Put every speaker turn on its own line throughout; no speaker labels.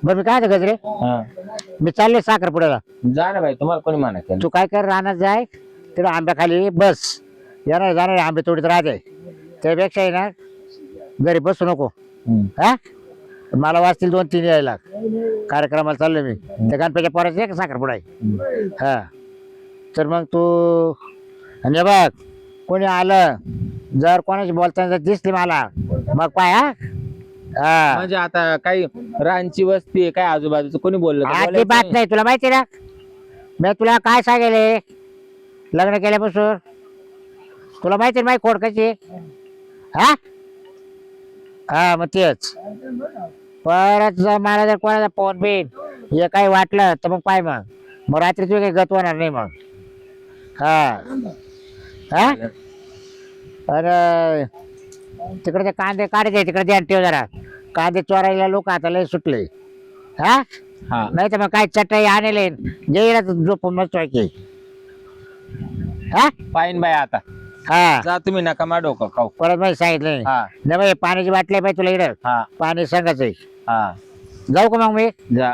बरं मी काय म्हणतो गजरे, मी चालले साखरपुड्याला.
जा ना बाई, तुम्हाला कोणी म्हणा केलं?
तू काय कर, रानात जाय तिकडे आंब्याखाली बस. येणार जाणार आंबे तोडीत राहते. त्यापेक्षा आहे ना घरी बसू नको. हा मला वाजतील 2-3 यायला. कार्यक्रमाला चाललो मी. त्या गणपतीच्या पोराचं आहे का साखरपुडा आहे. हा तर मग तू आणि हे बघ, कोणी आलं जर कोणाशी बोलताना जर दिसली मला मग पाय. हा
म्हणजे आता काही रानची वस्ती आहे काय, आजूबाजूचं कोणी बोललं तर
आधी
बोलायचं
बात
नाही.
नाही. तुला माहिती ना मी तुला काय सांगेल लग्न केल्यापासून. तुला माहिती ना माझी खोड कशी आहे. हा हा मग तेच परत जर मला जर कोणाचा फोन बिन हे काही वाटलं तर मग पाय मग रात्री तुझी काही गत होणार नाही मग. हा हा अरे तिकडे ते कांदे काढायचे तिकडे ध्यान ठेव जरा. कांदे चोरायला लोक आता लय सुटले. हा
हा
नाही तर मग काय चटई आणले गेला झोपून मस्त व्हायची. हा
पाहिन बाई आता.
हा
जा तुम्ही, नका मा डोकं खाऊ.
परत माहिती सांगितलं
हा
नाही बाई पाण्याची बाटली पाहिजे तुला इकडं.
हा
पाणी सांगायच आहे.
हा
जाऊ का मग मी.
जा.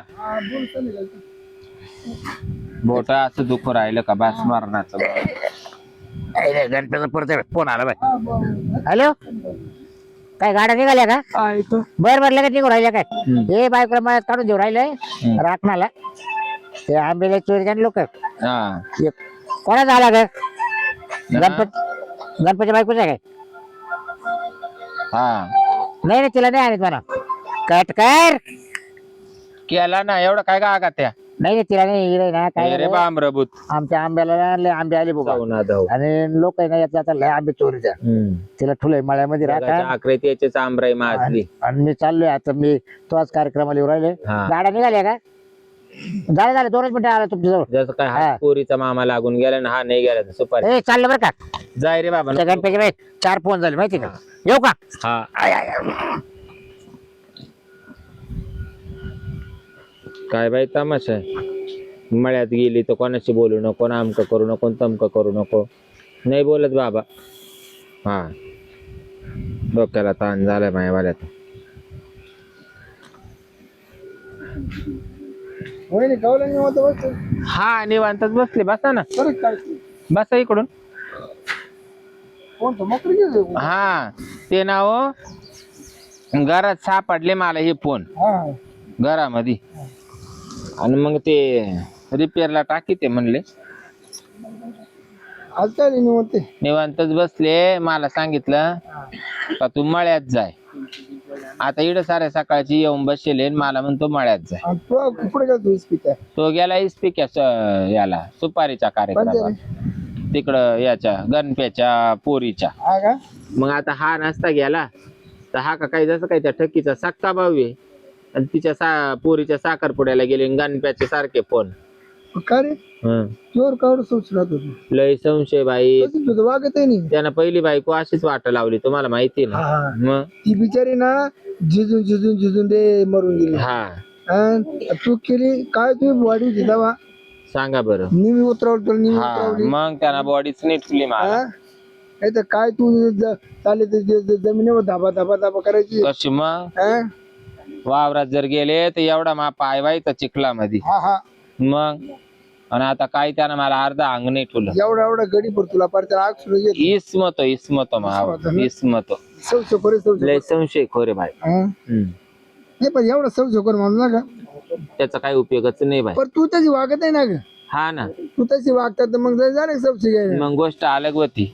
बोट असं दुःख राहिलं का बास मारण्याचं.
गणपतीचा परत फोन आला बाई. हॅलो काय गाड्या निघाल्या का. बर बर लगेच निघून राहिल्या काय. हे बायकोला मळ्यात काढून देऊ राहिलंय राखणाला. ते आंबेला चोरी लोक
हा
कोणाचा आला ग. गणपती बायकोच आहे काय.
हा
नाही नाही तिला नाही आणत म्हणा. कट कर.
केला ना एवढं काय का आगा त्या.
नाही नाही तिला नाही हिरे ना काय
रे बामरभूत.
आमच्या आंब्याला लय आंबे आले बघा. आणि लोक आहे ना यात आता लय आंबे चोरीच्या. तिला ठुलय मळ्यामध्ये राखा.
आखरे याचेच आंबराई माजली.
आणि मी चाललोय आता. मी तोच कार्यक्रमाला येऊ राहिले. गाड्या निघाल्या का. झालं 2च मिनिटं आला तुमच्या जवळ.
जसं काय हा पोरीचा मामा लागून गेला ना, हा नाही गेला तर सुपारी.
ए चाललं बरं का.
जाय रे बाबा.
गणपती बाई 4 फोन झाले माहिती का. येऊ का.
हा
आय, आय, आय.
काय बाई तमाशा आहे. मळ्यात गेली तर कोणाशी बोलू नको, आमक करू नको, तमक करू नको. नाही बोलत बाबा. हा डोक्याला ताण झालाय मायावाल्यात. हा निवांतच बसले. बसा ना, बसा इकडून. हा ते नाव घरात सापडले मला हे फोन घरामध्ये. आणि मग ते रिपेअरला टाकी ते म्हणले. निवांतच बसले. मला सांगितलं का तू मळ्यात जाय. आता इकडे साऱ्या सकाळची येऊन बसले. मला म्हणतो मळ्यात जाय. तो गेला इस्पिक्या याला सुपारीच्या कार्यक्रमाला तिकडं याच्या गणप्याच्या पोरीच्या. मग आता हा नसता गेला तर हा का काही जसं काही त्या ठकीचा सक्का भाऊ आहे. आणि तिच्या पोरीच्या साखरपुड्याला गेले. गणप्याचे सारखे फोन. लय संशय बाई. त्यानं पहिली बायको अशीच वाट लावली. तुम्हाला माहिती ना. मग
ती बिचारी ना झिजून दे मरून गेली.
हा
तू केली काय. तुम्ही बॉडी होती तेव्हा
सांगा बरं.
निमी उतरवली
मग त्यांना बॉडीच नीटली मला.
नाही तर काय तू चालले जमिनीवर धाबा धाबा धाबा करायची
कशी. मग वावरात जर गेले तर एवढा मा पाय व्हायचा चिखलामध्ये. मग आणि आता काय त्यानं मला अर्धा अंग नाही ठेवलं.
एवढा गडी पर तुला पार आग सुरू
इसमतो लय संशय खोरे भाई.
नाही पण एवढा सौशोकर म्हणू नका.
त्याचा काही उपयोगच नाही भाई.
पण तू त्याची वागत आहे ना ग.
हा ना
तू त्याची वागतात मग झाले सौशी घ्यायला.
मग गोष्ट अलग होती.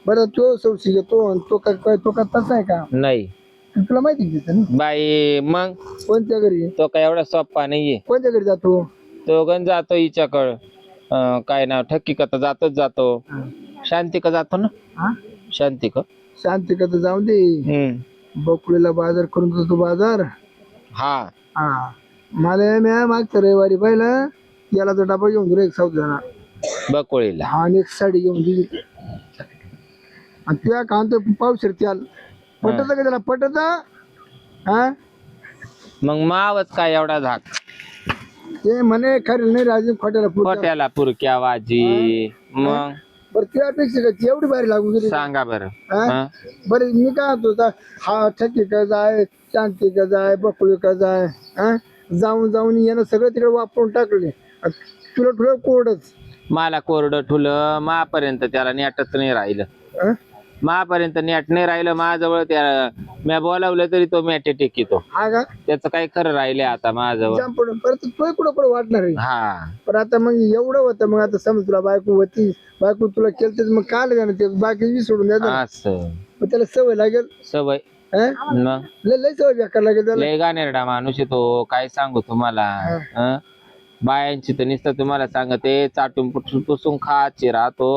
बरं तो सौशी घेतो. तो का तसा आहे का.
नाही
तुला माहिती ना
बाई. मग
कोणत्या घरी.
तो काय एवढा सोप्पा नाहीये.
कोणत्या घरी जातो.
तो गण जातो हिच्याकड. काय नाव ठक्की का जातो. शांती का जातो ना. शांती
का तर जाऊ दे. बकुळीला बाजार करून देतो बाजार.
हा
मला मागच्या रविवारी पाहिलं. याला तो डबा घेऊन दिला एक सावधाना
बकोळीला.
आणि एक साडी घेऊन दिली. आणि त्या कांतो पावशेर त्याला पटत का त्याला पटत. हा
मग मावच काय एवढा झाक.
ते म्हणे खरे नाही राजू खोट्याला
खोट्याला पुरक्या वाजी. मग
बरं त्यापेक्षा का ती एवढी भारी लागून गेली
सांगा बरं.
हा?
हा?
बरं मी काय म्हणतो हा ठकी का जाय शांती का जाय बकुळी का जाय हा जाऊन जाऊन यानं सगळं तिकडे वापरून टाकले तुला ठुलं कोरडच
मला कोरडं ठुलं मापर्यंत त्याला नेटच नाही राहिलं.
हा?
मापर्यंत नेट नाही राहिलं माझ्याजवळ. त्या मी बोलावलं तरी तो मॅटे टेकितो.
हा का
त्याचं काही खरं राहिले आता माझ्याजवळ.
जाम पडून परत तुला कुठं कुठं वाटणार आहे
हा
पण आता मग एवढं होतं मग आता समज तुला बायको होती बायको तुला केलं मग काय लागणार ते बाकी सोडून द्यायचं
असं
मग त्याला सवय लागेल
सवय.
हा?
मग
लय सवय बेकार लागेल त्याला
लय गाणेरडा माणूस आहे तो. काय सांगू तुम्हाला. हं? बायांची तर नुसतं तुम्हाला सांगते चाटून पुसून खाची राहतो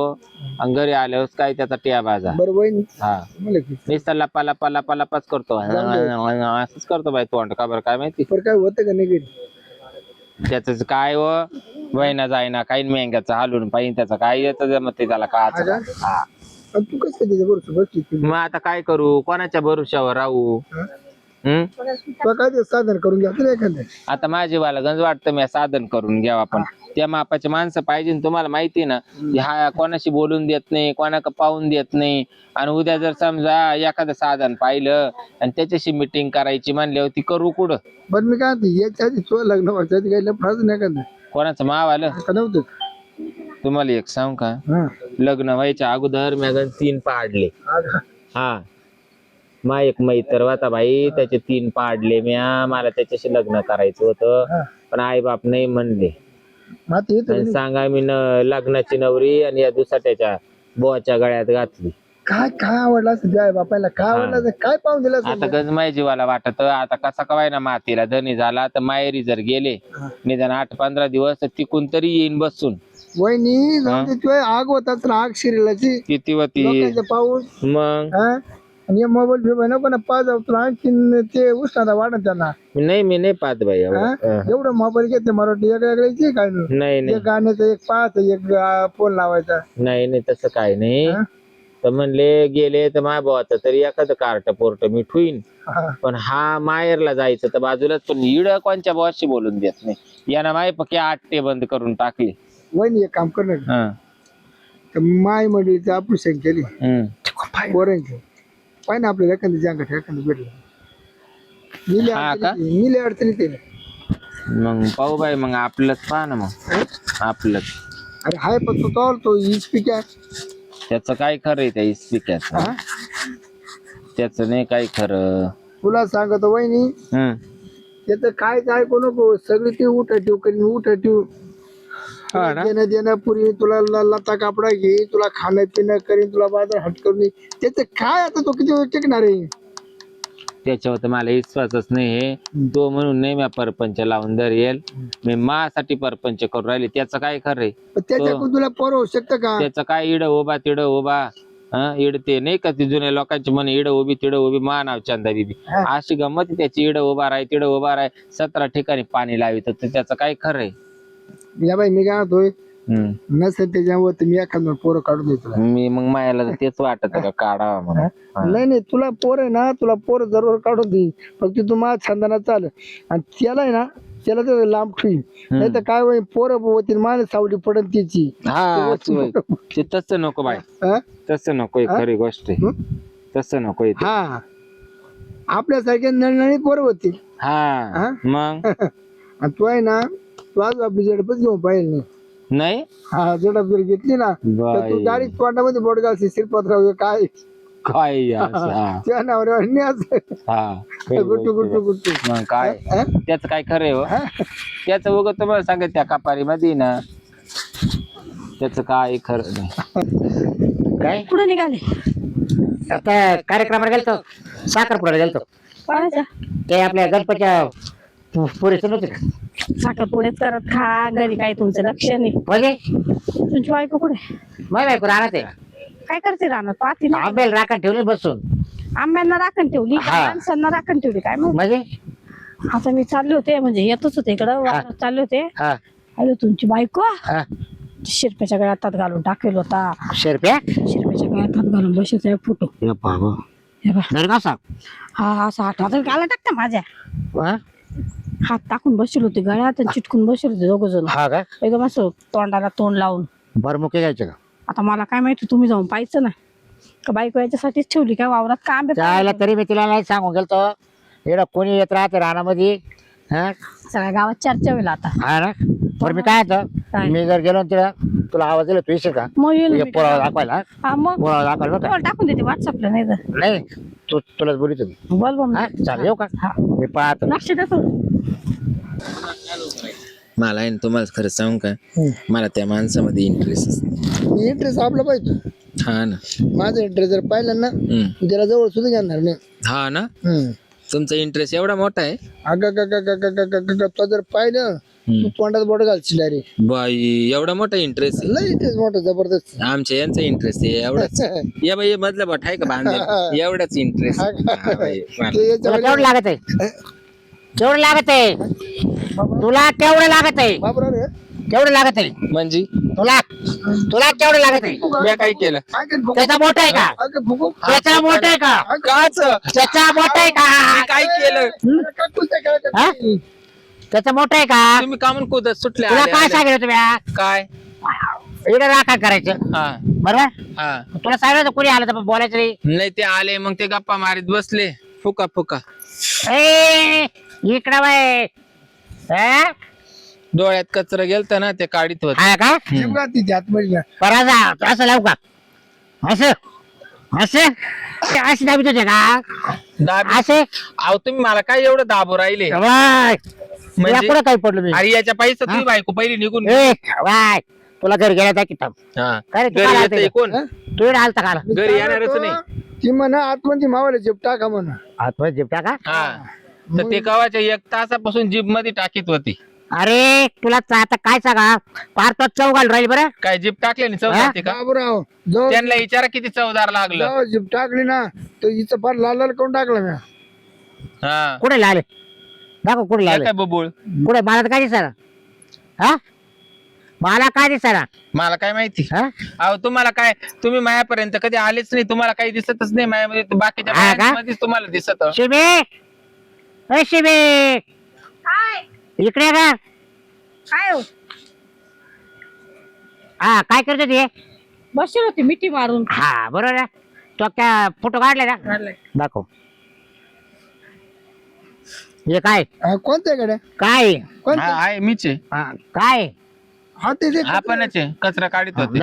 आणि घरी आल्यावर काय त्याचा टिया बाजा.
बरं वहिनी
हा
मला की
नुसतं लपा लपा लपा लपाच करतो. असंच करतो बाई तोंड का बरं काय माहिती.
बरं काय होतं का नाही घरी
त्याच काय व वहिना जायना काही मेंग्याचं हालून पाहिजे त्याचं काय येतं जमत ते त्याला का.
हा का? आणि तू कसं त्याच्या बरोबर बसली
मग आता काय करू कोणाच्या भरोश्यावर राहू. हम्म
तुला काय ते साधन करून घ्या तर एखादं
आता माझी वाला गंज वाटतं मी साधन करून घ्यावा पण त्या मापाचे माणसं पाहिजे. तुम्हाला माहिती ना हा कोणाशी बोलून देत नाही कोणाक पाहून देत नाही. आणि उद्या जर समजा एखादं साधन पाहिलं आणि त्याच्याशी मिटिंग करायची म्हणल्यावर ती करू कुठं.
बरं मी काय म्हणतो याच्या आधी तुला लग्न व्हायच्या आधी काही लफडाच नाही एखादं
कोणाचं मावालं.
का नव्हतं
तुम्हाला एक सांग का
हा
लग्न व्हायच्या अगोदर मी गंज 3 पाडले.
हा का?
हा मा एक मैत्र होता भाई त्याचे 3 पाडले म्या. मला त्याच्याशी लग्न करायचं होतं
हा.
पण आई बाप नाही म्हणले.
मग आता येतं
आणि
का नाही?
सांगा मी लग्नाची नवरी आणि या दुसऱ्याच्या बोवाच्या गळ्यात घातली.
काय काय आवडला असं द्या बापायला काय आवडला असं काय पाहून दिला
आता गंजमाई जीवाला वाटत आता कसा कवाय ना मातीला धनी झाला तर माहेरी जर गेले निदान 8-15 दिवस तर तिकून तरी येईन बसून.
वहिनी जाऊन दे तुझ्या आग होता तर आग शिरलाची
किती वती
लोकांचा पाऊस
मग.
हा आणि मोबाईल फिबाईल नको ना पाच तुला आणखीन ते उष्णता वाढत त्यांना
मी नाही पाहत बाई एवढं.
हा? एवढं मोबाईल घेते मराठी वेगळ्याची काय
नाही नाही
एक गाण्याचं एक पाच एक फोन लावायचा
नाही नाही तसं काय नाही.
हा?
तर म्हणले गेले तर माय भावाचं तरी एखादं कार्ट पोर्ट मी ठुईन.
हा.
पण हा माहेरला जायचं तर बाजूलाच पण इड कोणच्या बॉसशी बोलून देत नाही. यानं माय पक्के 8 बंद करून टाकले.
वहिनी एक काम करणार
हं.
तर माय मंडळीचं ऑपरेशन केली
हं.
पोरांचं पाय ना आपल्याला एखादं जांगट एखादं भेटलं
हा का?
मिले अडचणीत आहे.
मग पाहू बाई मग आपलंच पहा ना मग आपलंच.
अरे हाय पण तो स्पीकर
त्याचं काय खरं आहे त्या इस्पिक्याचं. त्याचं नाही काय खरं.
तुला सांगतो वहिनी
हं.
त्याचं काय ऐकू नको सगळी ती उठाठीव करीन उठाठीव
हा ना?
देणं देणं पुरी तुला लता कापडा घे तुला खाणं पिणं करीन तुला बाजार हट करून देईन. त्याचं काय आता तो किती वेळ टिकणार आहे
त्याच्यावर तर मला विश्वासच नाही. तो म्हणून नाही मी परपंच लावून धरेल. मी मासाठी परपंच करून राहिले त्याचं काय खरं आहे.
पण त्याच्याकडून तुला पोर होऊ शकतं का
त्याचं काय इड उभा तिड उभा. इड ते नाही का ती जुन्या लोकांची म्हणे इड उभी तिड उभी मानाव चंदा बीबी अशी गंमत आहे त्याची. इड उभा राह तिड उभा राह 17 ठिकाणी पाणी लावित तर त्याचं काय खरं आहे.
या बाई मी काय म्हणतोय नसेल त्याच्यावर मी एखादं पोरं काढून देतो
मी मग मायाला तर तेच वाटत का काढावा म्हणून.
नाही नाही तुला पोर आहे ना तुला पोर जरूर काढून दे फक्त तू माझ्या छंदाना चाल आणि त्याला आहे ना त्याला तर लांब ठेवीन नाही तर काय होईल पोरं होतील माझ्या सावली पडन त्याची.
हा ते तसं नको बाई.
हा?
तसं नकोय खरी गोष्ट आहे. तसं नकोय ते.
हा आपल्यासारख्या नळनळी पोरं होतील
हा मग
आणि तू आहे ना तू आज आपली जडपच घेऊन पाहिजे
नाही
हा जडप जर घेतली ना तर तू डायरेक्ट तोंडामध्ये बोट घालशील शिरपतराव काय
काय असं.
त्या नावावर गुट्टू गुट्टू गुट्टू
मग काय त्याचं काय खरं आहे हो. त्याचं उगत तुम्हाला सांगत त्या कपारी मध्ये ना त्याचं काय खरं नाही.
काय
कुठं निघाले
आता कार्यक्रमाला गेलतो साखरपुड्याला गेलतो.
कोणाच्या
ते आपल्या गणपतीच्या पुरेचं नव्हते का
साखरपुड्यात करत खा घरी काय तुमचं लक्ष नाही.
म्हणजे
तुमची बायको कुठे
मग बायको राहणार आहे
काय करते राहणार पाहते ना
आंब्याला राखण ठेवली बसून.
आंब्यांना राखण ठेवली
हा.
माणसांना राखण ठेवली काय मग
म्हणजे
आता मी चालले होते म्हणजे येतच होते इकडं वावरात चालले होते.
हा
अरे तुमची बायको
हा
शिरप्याच्या गळ्यात हात घालून टाकेल होता.
शेरप्या
शिरप्याच्या गळ्यात हात घालून बसायचा आहे फोटो. हे बघ.
नरगाव सांग
हा असा हात हात घाला टाकता माझ्या
हा?
हात टाकून बसले होते गळ्यात आणि चिटकून बसले होते दोघ जण
हा का
एकदम असं तोंडाला तोंड लावून.
बरं मुके घ्यायचे का
आता मला काय माहिती, तुम्ही जाऊन पाहायचं ना का बायको याच्यासाठीच ठेवली काय वावरात का आंबे
जायला तरी मी तिला नाही सांगून गेलतो एवढं कोणी येत राहते रानामध्ये. हा
सगळ्या गावात चर्चा होईल आता.
हा ना. बरं मी काय होतं
काय?
मी जर गेलो ना तिला तुला आवाज दिला तू येशील का
मग येईल मी.
पोळा दाखवायला.
हा मग
पोळा दाखवायला बरं का?
तुम्हाला टाकून देते व्हॉट्सअपला, नाही तर
नाही तुलाच बोलू तुम्ही.
बोल बा
हा
मग.
चालेल येऊ का
हा.
मी पाहतो.
लक्ष देतो.
मला आहे ना तुम्हाला खरं सांगू का, मला त्या माणसामध्ये इंटरेस्ट
इंटरेस्ट आपला पाहिजे.
हा ना.
माझा इंटरेस्ट जर पाहिला ना तू त्याला जवळ सुद्धा घेणार नाही.
हा ना. तुमचा इंटरेस्ट एवढा मोठा आहे.
अगं तो जर पाहिलं तू तोंडात बोट घालशील अरे.
बाई एवढा मोठा इंटरेस्ट
लय इंटरेस्ट मोठा जबरदस्त.
आहे आमच्या यांचा इंटरेस्ट आहे एवढाच. या बाई मधलं बट आहे का बांधेल एवढाच इंटरेस्ट.
तुला केवढं लागत आहे केवढं लागत आहे तुला केवढं लागत आहे केवढं लागत आहे
म्हणजे
तुला तुला केवढं लागत आहे
मी काय केलं.
त्याचा मोठा आहे का त्याचा मोठा आहे का
काच
त्याचा मोठा आहे का
काय केलं.
हा? त्याचा मोठा आहे का
तुम्ही कामून कुदत सुटले
तुला
आले,
काय
आले.
सांगितलं तुम्ही
काय.
इकडे राखा करायचं
हा
बरोबर.
हा.
तुला सांगितलं कोणी आलं तर बोलायचं नाही.
नाही ते आले मग ते गप्पा मारीत बसले फुका फुका.
ए इकडं बाय हा?
डोळ्यात कचरा गेलत ना ते काढीत होत.
हा का पराजा असं लावू का असं असं अशी दाबीत होते का असे
अहो तुम्ही मला काय एवढं दाबू राहिले.
वाय
म्हणजे?
पुढे काही पडलं मी
अरे याच्या पैसा तुम्ही बायको पहिली निघून
ए वाय तुला घरी गेला त्या किताब
हा.
काय रे, तू
घरी
काय
येतंय
आलता
कोण
तू इकडे आलता का
घरी येणारच नाही.
ती म्हणा आतमध्ये मावाला जिपटा का म्हणा.
आतमध्ये जिपटा का
हा तर ते कवाच्या 1 तासापासून जीप मध्ये टाकीत होती.
अरे तुला आता काय सांगा पार तो चौघाल राहील बरं
काय जीप टाकले ना चव जाते का.
बाबूराव जाऊ
त्यांना विचारा किती चवदार लागलं.
जाऊ जिप टाकली ना तर हिचं फार लाल लाल करून टाकलं मी.
हा
कुठे लाले दाखव कुठे लाले
काय बबुळ.
कुठे मला तर काय दिसणार हा मला काय दिसणार
मला काय माहिती.
हा
अहो तुम्हाला काय तुम्ही मायापर्यंत कधी आलेच नाही. तुम्हाला काही दिसतच नाही मायामध्ये. बाकीच्या
हा का?
बायांमध्येच तुम्हाला दिसत.
शिबे अ शिबे
काय
इकडे का
काय हो?
हा काय करतो ते
बसेल होती मिठी मारून.
हा बरोबर आहे. तो त्या फोटो काढले ना दाखव हे काय
कोणत्या कडे
काय
कोणत्या
आहे मीच आहे.
हा, काय
हा ते
आपणच आहे. कचरा काढीत होते.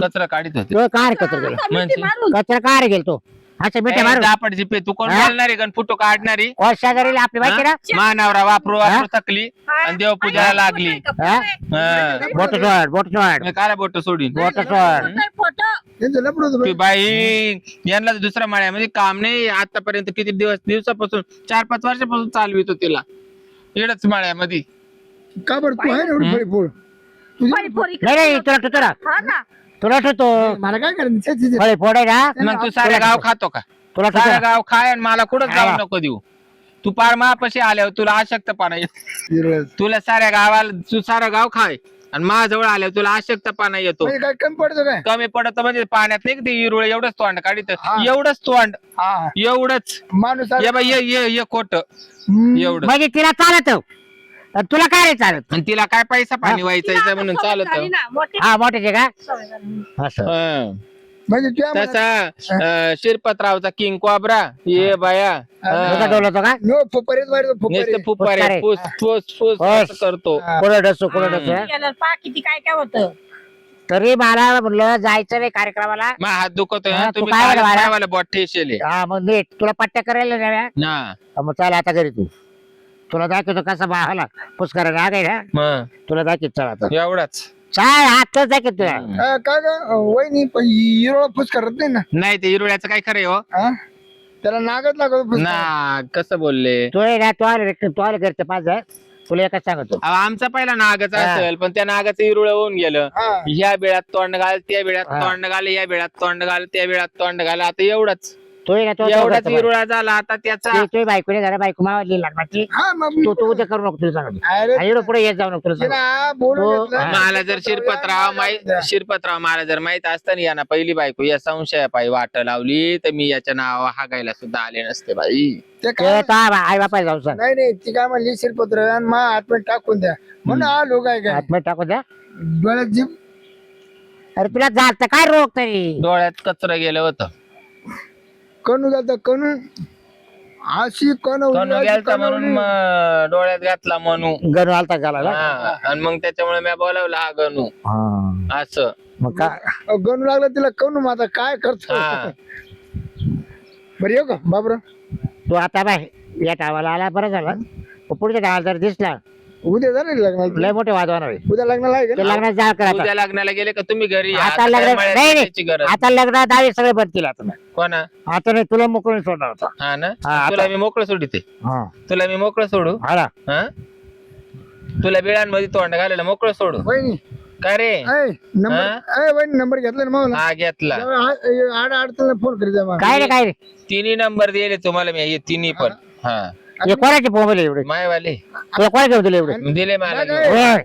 कचरा काढीत होते.
तो काय कचरा गेला
म्हणजे
कचरा काय गेल तो अच्छा मिठे मारू
दापट जिपे तू कोण
हा?
बोलणारी गण फोटो काढणारी.
कोण शेजारी आपली माहिती ना
मानावरा वापरू वापरू थकली आणि देवपूजाला लागली.
हा?
हा.
बोट सोड बोट सोड
मी काला बोट सोडीन.
बोट सोड
त्यांचं लफडं होतं
ती बाई यांना दुसऱ्या माळ्यामध्ये काम नाही. आतापर्यंत किती दिवसापासून 4-5 वर्षापासून चालवितो तिला इकडच माळ्यामध्ये.
बाई. का बरं तू आहे ना एवढी फळी फोड
नाही नाही तुला ठेवतो ना तुला ठेवतो
मला काय करायचं
फळे फोड आहे ना
मग तू सारे गाव खातो का.
तुला
सारे
ठेवतो
गाव खाय आणि मला कुठं जाऊ नको देऊ. तू पार मापाशी आल्यावर तुला अशक्तपणा येतो. तुला साऱ्या गावाला तू सारं गाव खाय आणि माझ्याजवळ आल्यावर तुला अशक्तपणा येतो.
काय कमी पडतं काय
कमी पडत म्हणजे पाण्यात नाही का ते इरुळ एवढंच तोंड काढित एवढंच तोंड
हा
एवढंच.
माणूस
ये बाई ये खोट एवढं.
म्हणजे तिला चालत तुला काय रे चालत
आणि तिला काय पैसा पाणी व्हायचं म्हणून चालत.
हा मोठ्याचे का असं
हं.
म्हणजे तुझ्या
तसा शिरपतरावचा किंग कोब्रा ये बाया
तुझा डोलतो का
नो फुपरीत मारतो
नुसते
फुपरी
फुपारे फुस फुस फुस असं करतो.
कुठं डसतो कुठं डसतो
केलं पा किती काय काय होतं.
तरी मला म्हणलं जायचं नाही कार्यक्रमाला
मग हात दुखतोय
हा, तू
तुम्ही
काय
काय
म्हणा?
मला बोट ठेशेले
हा मग नीट तुला पट्ट्या करायला द्याव्या
ना.
मग चला आता घरी तू तुला दाखवतो कसा बाहाला पुष्कर राग आहे ना
मग
तुला दाखवत चला आता
एवढाच
चाल हातच दाखवत तुला
काय का वहिनी पण हिरोळा फुस करत नाही ना.
नाही ते इरुळ्याचं काय खरंय हो
हा त्याला नागत लागत
ना. कसं बोलले
तो आहे ना तो आले घरचे पाच आहे तुला एकच सांगतो
अहो, आमचा पहिला नागच
हा.
असेल पण त्या नागाचं इरुळ होऊन गेलं.
हा
ह्या बेळात तोंड घाल त्या बेळात
हा.
तोंड घाल या बेळात तोंड घाल त्या बेळात तोंड घाल. आता एवढंच
तो आहे ना तो
एवढाच इरुळा झाला आता त्याचा.
तो बायको नाही झाला बायको मावली लागण्याची
हा मग
तो तो उद्या करू नको तुला सांगतो
अरे
एवढं पुढे येत जाऊ नको तुला सांगतो
तिला बोलून
तो-
घेतलं.
हा.
मला जर शिरपतराव मला जर माहित असतं ना यांना पहिली बायको या संशयापायी वाट लावली तर मी याच्या नाव हागायला सुद्धा आले नसते बाई.
ते काय
आई बापा जाऊ सांग
नाही नाही ती काय म्हणली शिरपत्र आणि मा आतमध्ये टाकून द्या म्हणून आलो काय काय
आतमध्ये टाकू द्या
डोळ्यात जीप
अरे तुला जात काय रोग तरी
डोळ्यात कचरा गेलं होतं.
कणू घालता कणू अशी
कणू गेलता म्हणून मग डोळ्यात घातला म्हणू.
गणू आलता घालायला.
हा, आणि मग त्याच्यामुळे मी बोलावला हा गणू
हा.
असं.
मग काय
गणू लागला तिला कणू माझा काय करतो.
हा.
बरं येऊ का बाबरा.
तू आता बाय या टावाला आला बरं झालं. पुढच्या टावाला जर दिसला
उद्या जा ना लग्नाला.
लय मोठे वाद होणार आहे.
उद्या लग्नाला आहे
ते
का.
लग्नात जा करा आता.
उद्या लग्नाला गेले का तुम्ही घरी या.
आता
आता
लग्न
काय मळ्यात
नाही
जायची गरज.
आता लग्न दावे सगळे बंद केले आता.
कोणा
आता नाही तुला मोकळून सोडणार होता.
हा ना.
हा,
तुला
आता.
मी मोकळं सोडिते.
हा
तुला मी मोकळं सोडू.
हा ना.
हा, तुला बिळांमध्ये तोंड घालायला मोकळं सोडू.
वहिनी
का रे.
नंबर वहिनी नंबर घेतला ना मला.
हा घेतला.
आड अडचण फोन करीत जा मला.
काय रे काय रे
तिन्ही नंबर दिले तुम्हाला मी, हे तिन्ही पण. हा,
हे कोणाचे मोबाईल एवढे
मायवाले
तुला कोणा घेऊन दिले एवढे
दिले मला.
होय.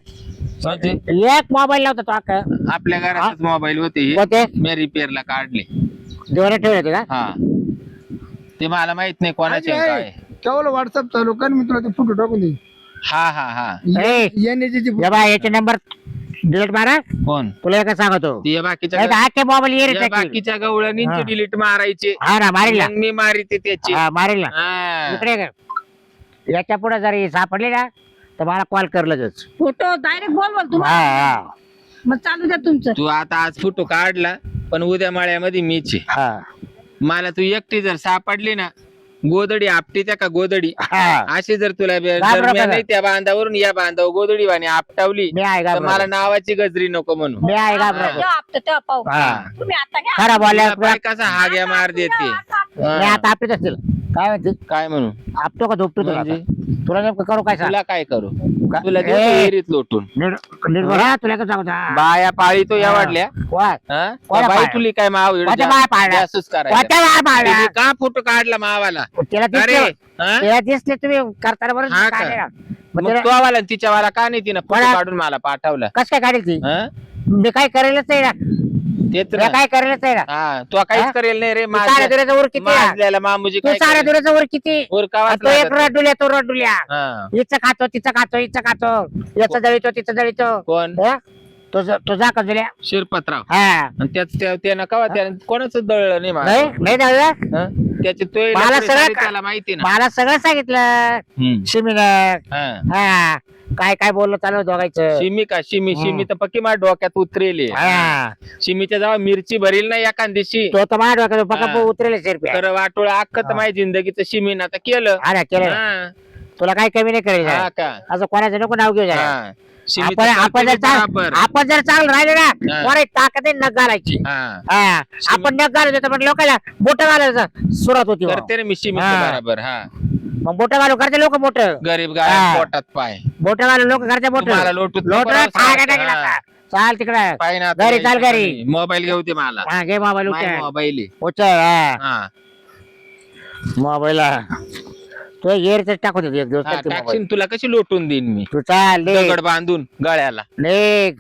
म्हणजे
एक मोबाईल नव्हता तो अख्खा.
आपल्या घरातच मोबाईल होते हे.
होते
मी रिपेअरला काढले.
देवाला ठेवले होते का.
हा, ते मला माहित नाही कोणाचे आहे काय.
केवळ व्हॉट्सअप चालू कर मी तुला ते फोटो टाकून देईन.
हा हा हा.
ए,
येण्याची
या बाय याचे नंबर डिलीट मारा.
कोण
तुला काय सांगतो
ते बाकीच्या
नाही तर आजचे मोबाईल ये रे
या
त्याचे.
बाकीच्या गवळणींचे
हा.
डिलीट मारायचे.
हा ना मारेल ना.
मग मी मारिते त्याचे.
हा मारेल ना.
हा.
इकडे ये. याच्या पुढे जर हे सापडले ना तर मला कॉल कर लगेच.
फोटो डायरेक्ट बोल
हा
तुम्हाला.
हा
मग चालू द्या तुमचं.
तू आता आज फोटो काढला पण उद्या माळ्यामध्ये मीच आहे.
हा
मला तू एकटी जर सापडली ना, गोदडी आपटी त्या का गोदडी
हा.
अशी जर तुला
घाबरत
दरम्यान
का?
नाही त्या बांधावरून या बांधावर गोदडी वाणी आपटावली
मी आहे
तर
का
मला नावाची गजरी नको म्हणून.
मी आहे का बरोबर.
तेव्हा आपलं तेव्हा पाहू.
हा.
तुम्ही आता घ्या.
खरं बोलल्या
तुला बाय कसा हाग्या मार देते.
मी
हा.
आता आपलीच असतील. काय म्हणते
काय म्हणू
आपतो का झोपतो तुला
म्हणजे?
आता? तुला नेमकं करू काय सांग.
तुला काय करू.
का-
तुला
ए.
देतो विहिरीत लोटून.
नीट बोल हा, तुला काय सांगतो हा.
बाया पाळी तो या वाढल्या.
कोण?
हा?
कोणा
बाई
पाळल्या?
तुली काय माव
कोणत्या बाया पाळल्या?
जासूस करायला.
कोणत्या बाया पाळल्या?
तुम्ही का फोटो काढला मावाला.
त्याला
अरे
दिसले
हा?
त्याला दिसले तुम्ही करताना बरोबर
हा का?
काढले ना. मग
मग
त्याला
तो वाला तिच्या वाला का नाही तिनं फोटो
कोणा?
काढून मला पाठवला.
कस काय काढेल ती.
हा?
मी काय करेलच नाही ना.
तेच
मी
ना.
काय करेलच नाही ना.
हा, तो काहीच
हा?
करेल नाही रे.
तू साऱ्या दुऱ्याचा वर किती आहे?
माजल्याला मामुजी
तू
काय
साऱ्या
करेल?
दुऱ्याचा वर किती.
उरकावाच
आणि तो एक
लागत.
रडुल्या तो रडुल्या.
हा.
हिचं खातो तिचं खातो हिचं खातो याचं जळीतो तिचं जळीतो.
कोण.
हा? तो जा का जुल्या.
शिरपतराव.
हा
आणि त्यानं कवा त्यानं कोणाच दळलं नाही मला.
नाही नाही दादा.
हा? त्याचे तो
मला सगळं
त्याला माहिती ना.
मला सगळं सांगितलं
हम्म.
शिमीनं.
हा.
हा काय काय बोललं चालू दोघायचं.
शिमी का शिमी शिमी तर पक्की माझ्या डोक्यात उतरेली.
हा
शिमीच्या जेव्हा मिरची भरील ना एखाद दिवशी
तो तर माझ्या डोक्यात पक्का
हा.
उतरेल शिरप्या.
तर वाटोळ अख्ख तर माझ्या जिंदगीचं शिमीन आता केलं.
हा ना केलं ना.
हा.
तुला काही कमी नाही करेल
हा का.
असं कोणाचं नको नाव घेऊ जरा.
हा. शिमीचं
आपण जर
बराबर.
आपण जर चांगलं राहिलो ना
हा.
कोणा ताकद नग घालायची.
हा.
हा आपण नग घालत होतो पण लोकांना बोट घालायचं सुरुवात होती बा.
करते रे मी शिमीचं
हा.
बराबर. हा.
मग बोट घालू करते लोक बोट
गरीब
हा.
गाय पोटात पाय.
बोट घालू लोक करते बोट
तुम्हाला लोटूत नको
लोट
राव सारखं.
चाल
हा.
तिकडे
पाय ना
घरी चाल घरी.
मोबाईल घेऊ दे मला.
हा घे मोबाईल
माय मोबाईल आहे.
उचल
हा.
मोबाईल तो एअरच टाकू दे एक दिवस
हा,
करते मोबाईल.
टाकशील तुला कशी लोटून देईन मी.
तू चाल
दगड बांधून गळ्याला.
लेख